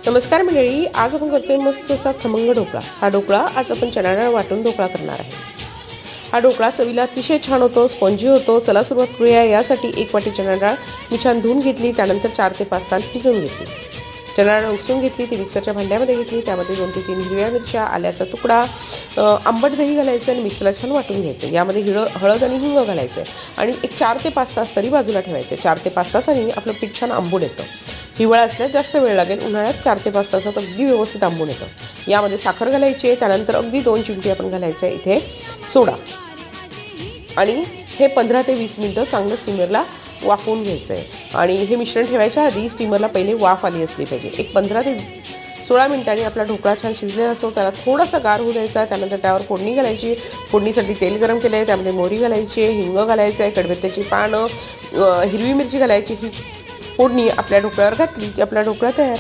नमस्कार मंडळी, आज आपण करतोय मस्त असा खमंग ढोकळा। हा ढोकळा आज आपण चणा डाळ वाटून ढोकळा करणार आहे। हा ढोकळा चवीला अतिशय छान होतो, स्पॉन्जी होतो। चला सुरुवात करूया। यासाठी 1 वाटी चणा डाळ मी छान धुवून घेतली, त्यानंतर 4 ते 5 तास भिजवून घेतली। चणा डाळ उपसून घेतली, ती मिक्सरच्या भांड्यामध्ये घेतली, त्यामध्ये 2 ते 3 हिरव्या मिरच्या, आल्याचा तुकडा, आंबट दही घालायचं आणि मिक्सरला छान वाटून घ्यायचं। यामध्ये हळद आणि हिंग घालायचं आणि एक 4 ते 5 तास तरी बाजूला ठेवायचे। 4 ते 5 तासांनी आपलं पीठ छान आंबून येतं। हिवाळा असल्यास जास्त वेळ लागेल, उन्हाळ्यात 4 ते 5 तासात अगदी व्यवस्थित आंबून येतं। यामध्ये साखर घालायची आहे, त्यानंतर अगदी 2 चिमटी आपण घालायचं आहे इथे सोडा आणि हे 15 ते 20 मिनिटं चांगलं स्टीमरला वाफवून घ्यायचं आहे। आणि हे मिश्रण ठेवायच्या आधी स्टीमरला पहिले वाफ आली असली पाहिजे। एक 15 ते 16 मिनिटांनी आपला ढोकळा छान शिजलेला असतो, त्याला थोडासा गार होऊ द्यायचा। त्यानंतर त्यावर फोडणी घालायची। फोडणीसाठी तेल गरम केलं आहे, त्यामध्ये मोहरी घालायची आहे, हिंग घालायचं आहे, कडीपत्त्याची पानं, हिरवी मिरची घालायची। ही फोडणी आपल्या ढोकळ्यावर घातली की आपला ढोकळा तयार।